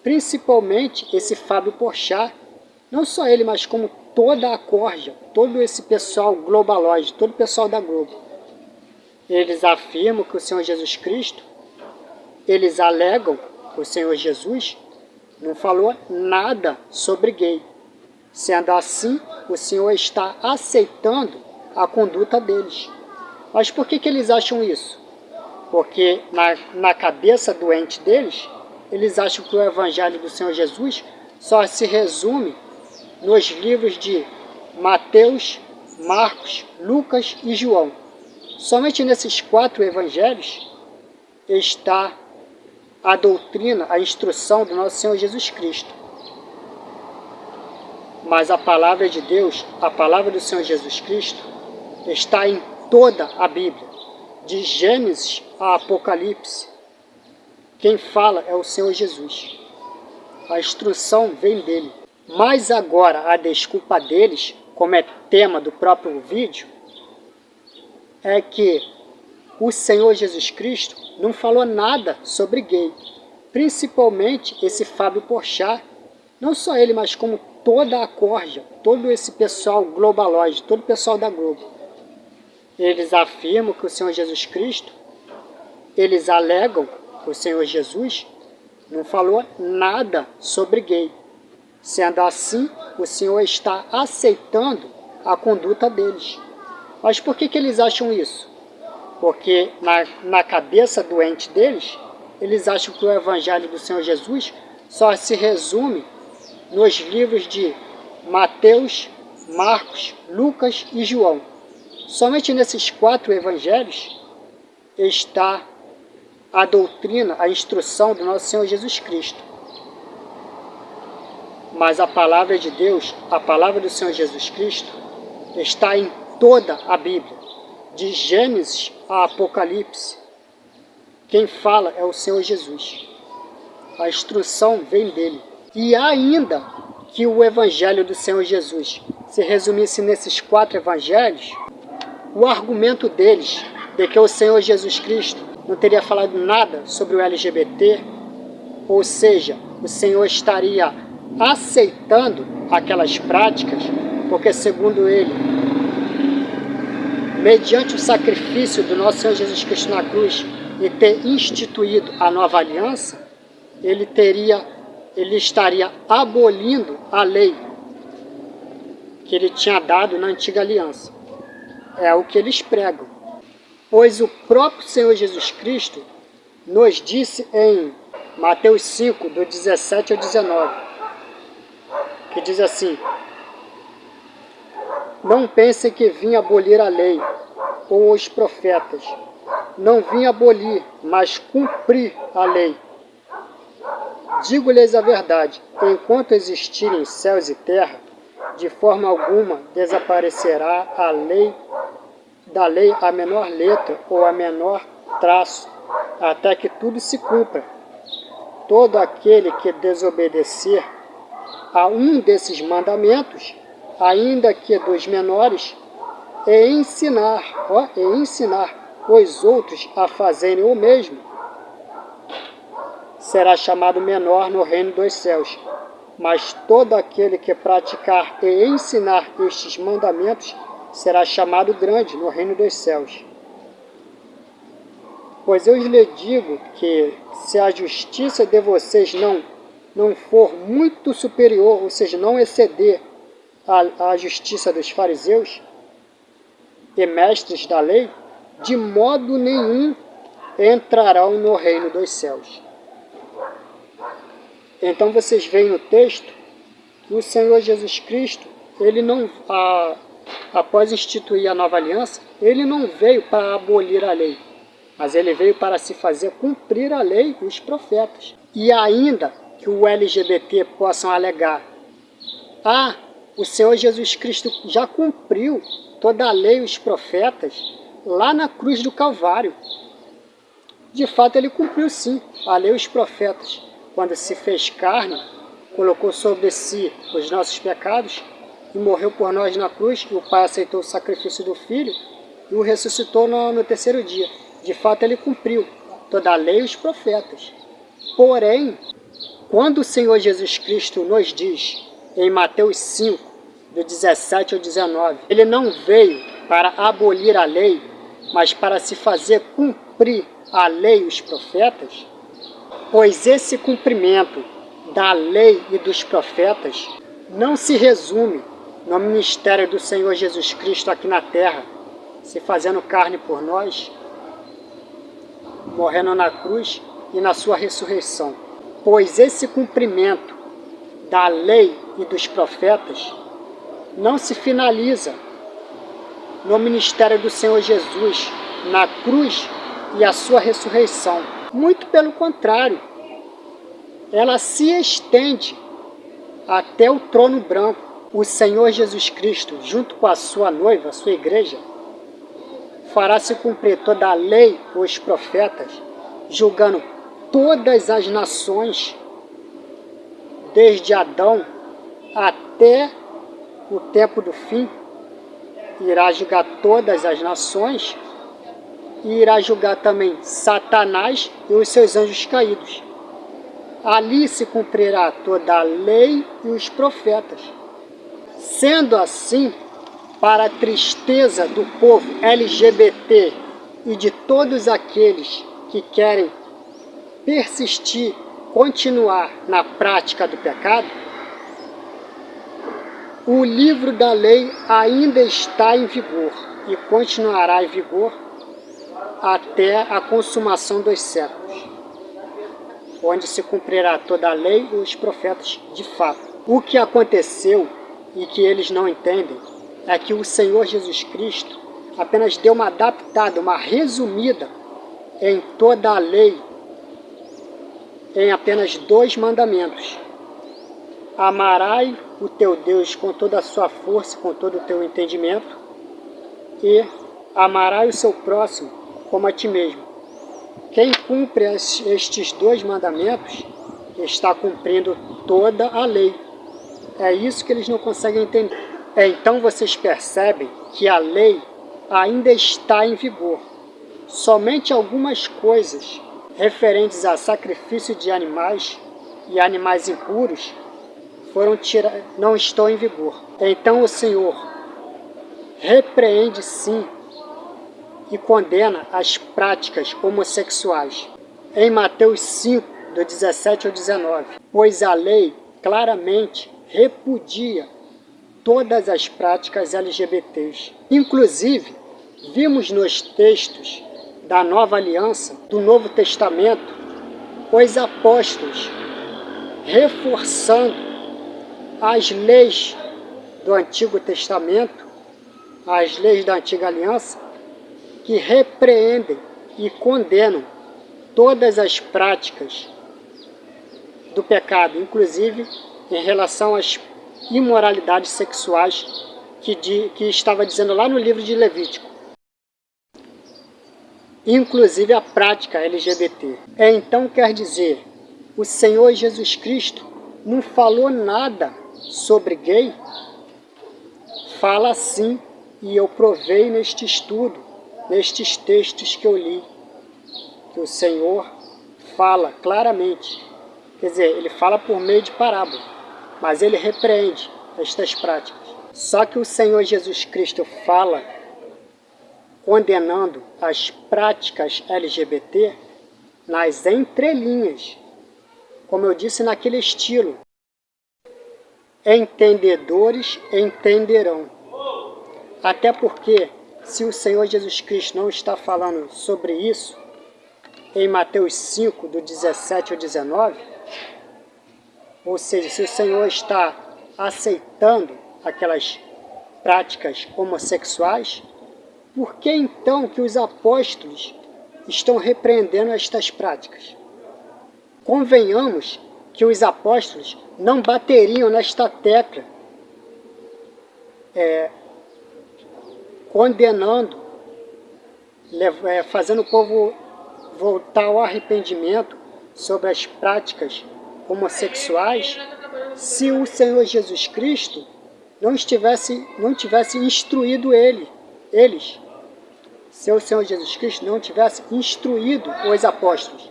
Principalmente esse Fábio Porchat, não só ele, mas como toda a corja, todo esse pessoal globalóide, todo o pessoal da Globo. Eles afirmam que o Senhor Jesus Cristo, eles alegam que o Senhor Jesus não falou nada sobre gay. Sendo assim, o Senhor está aceitando a conduta deles. Mas por que eles acham isso? Porque na cabeça doente deles, eles acham que o Evangelho do Senhor Jesus só se resume nos livros de Mateus, Marcos, Lucas e João. Somente nesses 4 evangelhos está a doutrina, a instrução do nosso Senhor Jesus Cristo. Mas a palavra de Deus, a palavra do Senhor Jesus Cristo, está em toda a Bíblia, de Gênesis a Apocalipse. Quem fala é o Senhor Jesus. A instrução vem dele. Mas agora, a desculpa deles, como é tema do próprio vídeo, é que o Senhor Jesus Cristo não falou nada sobre gay. Principalmente esse Fábio Porchat, não só ele, mas como toda a corja, todo esse pessoal globalóide, todo o pessoal da Globo. Eles afirmam que o Senhor Jesus Cristo, eles alegam que o Senhor Jesus não falou nada sobre gay. Sendo assim, o Senhor está aceitando a conduta deles. Mas por que eles acham isso? Porque na cabeça doente deles, eles acham que o Evangelho do Senhor Jesus só se resume nos livros de Mateus, Marcos, Lucas e João. Somente nesses 4 evangelhos está a doutrina, a instrução do nosso Senhor Jesus Cristo. Mas a palavra de Deus, a palavra do Senhor Jesus Cristo, está em toda a Bíblia, de Gênesis a Apocalipse. Quem fala é o Senhor Jesus. A instrução vem dele. E ainda que o Evangelho do Senhor Jesus se resumisse nesses 4 evangelhos, o argumento deles de que o Senhor Jesus Cristo não teria falado nada sobre o LGBT, ou seja, o Senhor estaria aceitando aquelas práticas, porque segundo ele, mediante o sacrifício do nosso Senhor Jesus Cristo na cruz e ter instituído a nova aliança, ele estaria abolindo a lei que ele tinha dado na antiga aliança. É o que eles pregam. Pois o próprio Senhor Jesus Cristo, nos disse em Mateus 5, do 17 ao 19, que diz assim: não pensem que vim abolir a lei ou os profetas. Não vim abolir, mas cumprir a lei. Digo-lhes a verdade, enquanto existirem céus e terra, de forma alguma desaparecerá a lei da lei a menor letra ou a menor traço, até que tudo se cumpra. Todo aquele que desobedecer a um desses mandamentos, ainda que dos menores, e ensinar os outros a fazerem o mesmo, será chamado menor no reino dos céus. Mas todo aquele que praticar e ensinar estes mandamentos será chamado grande no reino dos céus. Pois eu lhe digo que, se a justiça de vocês não for muito superior, ou seja, não exceder a justiça dos fariseus e mestres da lei, de modo nenhum entrarão no reino dos céus. Então vocês veem no texto que o Senhor Jesus Cristo, ele não, após instituir a nova aliança, ele não veio para abolir a lei, mas ele veio para se fazer cumprir a lei e os profetas. E ainda que o LGBT possam alegar: o Senhor Jesus Cristo já cumpriu toda a lei e os profetas lá na cruz do Calvário. De fato, ele cumpriu sim a lei e os profetas, quando se fez carne, colocou sobre si os nossos pecados e morreu por nós na cruz, e o Pai aceitou o sacrifício do Filho e o ressuscitou no terceiro dia. De fato, ele cumpriu toda a lei e os profetas. Porém, quando o Senhor Jesus Cristo nos diz, em Mateus 5, do 17 ao 19, ele não veio para abolir a lei, mas para se fazer cumprir a lei e os profetas, pois esse cumprimento da lei e dos profetas não se resume no ministério do Senhor Jesus Cristo aqui na terra, se fazendo carne por nós, morrendo na cruz e na sua ressurreição. Pois esse cumprimento da lei e dos profetas não se finaliza no ministério do Senhor Jesus, na cruz e a sua ressurreição. Muito pelo contrário, ela se estende até o trono branco. O Senhor Jesus Cristo, junto com a sua noiva, a sua igreja, fará se cumprir toda a lei e os profetas, julgando todas as nações, desde Adão até o tempo do fim. Irá julgar todas as nações e irá julgar também Satanás e os seus anjos caídos. Ali se cumprirá toda a lei e os profetas. Sendo assim, para a tristeza do povo LGBT e de todos aqueles que querem persistir, continuar na prática do pecado, o livro da lei ainda está em vigor e continuará em vigor até a consumação dos séculos, onde se cumprirá toda a lei e os profetas de fato. O que aconteceu e que eles não entendem é que o Senhor Jesus Cristo apenas deu uma adaptada, uma resumida em toda a lei, em apenas 2 mandamentos. Amarás o teu Deus com toda a sua força, com todo o teu entendimento, e amarás o seu próximo como a ti mesmo. Quem cumpre estes 2 mandamentos está cumprindo toda a lei. É isso que eles não conseguem entender. Então vocês percebem que a lei ainda está em vigor. Somente algumas coisas referentes a sacrifício de animais e animais impuros não estão em vigor. Então o Senhor repreende sim e condena as práticas homossexuais. Em Mateus 5, do 17 ao 19, pois a lei claramente repudia todas as práticas LGBTs. Inclusive, vimos nos textos da Nova Aliança, do Novo Testamento, os apóstolos reforçando as leis do Antigo Testamento, as leis da Antiga Aliança, que repreendem e condenam todas as práticas do pecado, inclusive em relação às imoralidades sexuais que estava dizendo lá no livro de Levítico, inclusive a prática LGBT. Então quer dizer, o Senhor Jesus Cristo não falou nada sobre gay? Fala sim, e eu provei neste estudo, nestes textos que eu li, que o Senhor fala claramente. Quer dizer, ele fala por meio de parábola, mas ele repreende estas práticas. Só que o Senhor Jesus Cristo fala condenando as práticas LGBT nas entrelinhas, como eu disse, naquele estilo. Entendedores entenderão. Até porque, se o Senhor Jesus Cristo não está falando sobre isso, em Mateus 5, do 17 ao 19, ou seja, se o Senhor está aceitando aquelas práticas homossexuais, por que então que os apóstolos estão repreendendo estas práticas? Convenhamos que os apóstolos não bateriam nesta tecla, condenando, fazendo o povo voltar ao arrependimento sobre as práticas homossexuais, se o Senhor Jesus Cristo não tivesse instruído eles. Se o Senhor Jesus Cristo não tivesse instruído os apóstolos,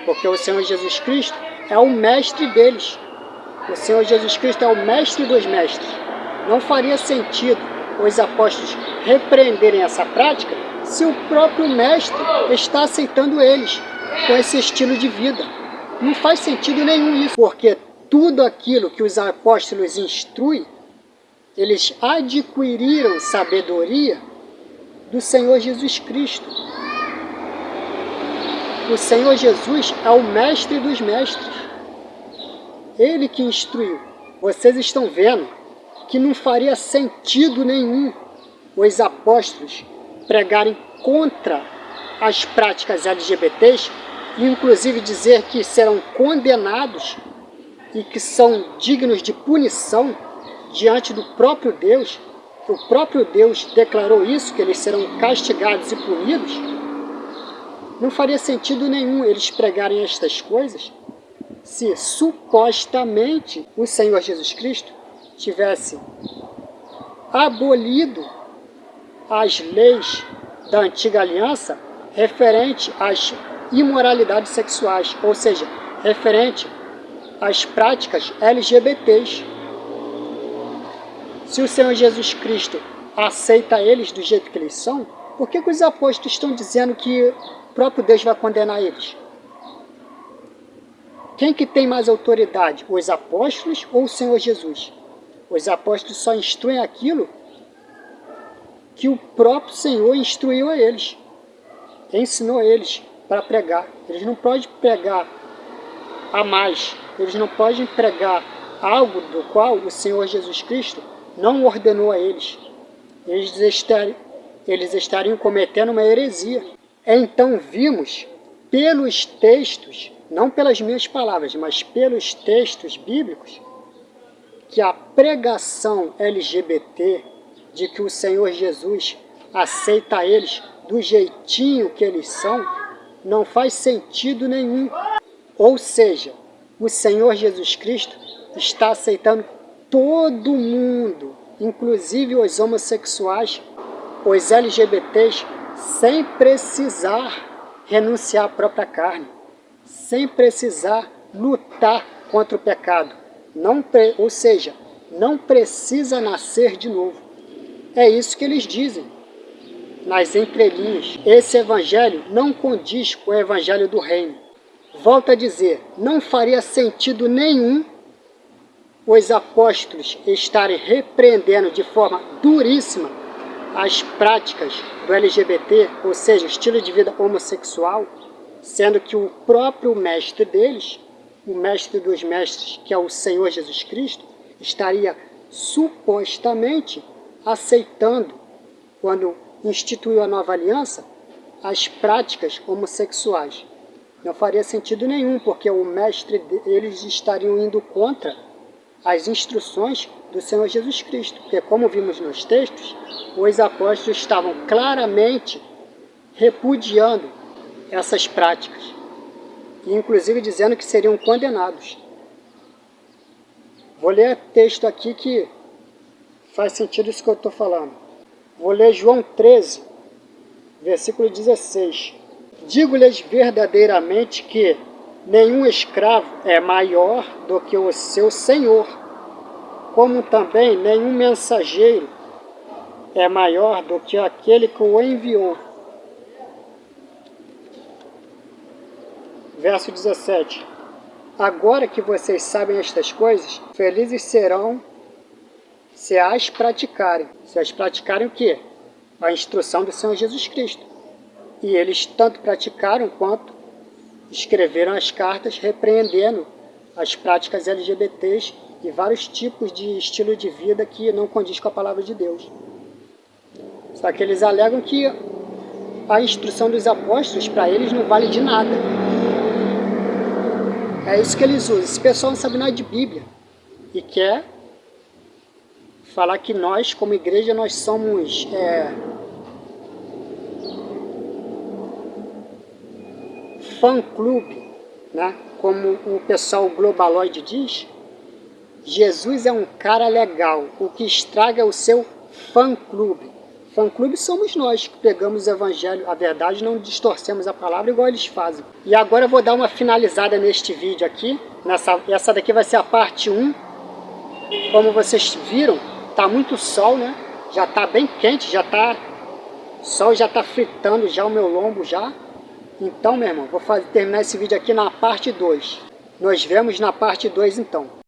porque o Senhor Jesus Cristo é o mestre deles. O Senhor Jesus Cristo é o mestre dos mestres. Não faria sentido os apóstolos repreenderem essa prática se o próprio mestre está aceitando eles com esse estilo de vida. Não faz sentido nenhum isso, porque tudo aquilo que os apóstolos instruem, eles adquiriram sabedoria do Senhor Jesus Cristo. O Senhor Jesus é o mestre dos mestres. Ele que instruiu. Vocês estão vendo que não faria sentido nenhum os apóstolos pregarem contra as práticas LGBTs, e inclusive dizer que serão condenados e que são dignos de punição diante do próprio Deus. O próprio Deus declarou isso, que eles serão castigados e punidos. Não faria sentido nenhum eles pregarem estas coisas se supostamente o Senhor Jesus Cristo tivesse abolido as leis da Antiga Aliança referente às imoralidades sexuais, ou seja, referente às práticas LGBTs. Se o Senhor Jesus Cristo aceita eles do jeito que eles são, por que os apóstolos estão dizendo que o próprio Deus vai condenar eles? Quem que tem mais autoridade, os apóstolos ou o Senhor Jesus? Os apóstolos só instruem aquilo que o próprio Senhor instruiu a eles, ensinou a eles para pregar. Eles não podem pregar a mais, eles não podem pregar algo do qual o Senhor Jesus Cristo não ordenou a eles. Eles estariam cometendo uma heresia. Então vimos pelos textos, não pelas minhas palavras, mas pelos textos bíblicos, que a pregação LGBT, de que o Senhor Jesus aceita eles do jeitinho que eles são, não faz sentido nenhum. Ou seja, o Senhor Jesus Cristo está aceitando todo mundo, inclusive os homossexuais, os LGBTs, sem precisar renunciar à própria carne, sem precisar lutar contra o pecado. Ou seja, não precisa nascer de novo. É isso que eles dizem nas entrelinhas. Esse evangelho não condiz com o evangelho do reino. Volto a dizer, não faria sentido nenhum os apóstolos estarem repreendendo de forma duríssima as práticas do LGBT, ou seja, o estilo de vida homossexual, sendo que o próprio mestre deles, o mestre dos mestres, que é o Senhor Jesus Cristo, estaria supostamente aceitando, quando instituiu a nova aliança, as práticas homossexuais. Não faria sentido nenhum, porque o mestre deles estariam indo contra as instruções do Senhor Jesus Cristo. Porque, como vimos nos textos, os apóstolos estavam claramente repudiando essas práticas, e inclusive dizendo que seriam condenados. Vou ler texto aqui que faz sentido isso que eu estou falando. Vou ler João 13, versículo 16. Digo-lhes verdadeiramente que nenhum escravo é maior do que o seu senhor, como também nenhum mensageiro é maior do que aquele que o enviou. Verso 17. Agora que vocês sabem estas coisas, felizes serão se as praticarem. Se as praticarem o quê? A instrução do Senhor Jesus Cristo. E eles tanto praticaram quanto escreveram as cartas repreendendo as práticas LGBTs e vários tipos de estilo de vida que não condiz com a palavra de Deus. Só que eles alegam que a instrução dos apóstolos para eles não vale de nada. É isso que eles usam. Esse pessoal não sabe nada de Bíblia e quer falar que nós, como igreja, nós somos fã-clube, né? Como o pessoal globaloide diz. Jesus é um cara legal, o que estraga é o seu fã-clube. Fã-clube somos nós que pegamos o evangelho, a verdade, não distorcemos a palavra igual eles fazem. E agora eu vou dar uma finalizada neste vídeo aqui. Essa daqui vai ser a parte 1. Como vocês viram, tá muito sol, né? Já tá bem quente, o sol já tá fritando já o meu lombo já. Então, meu irmão, vou terminar esse vídeo aqui na parte 2. Nós vemos na parte 2 então.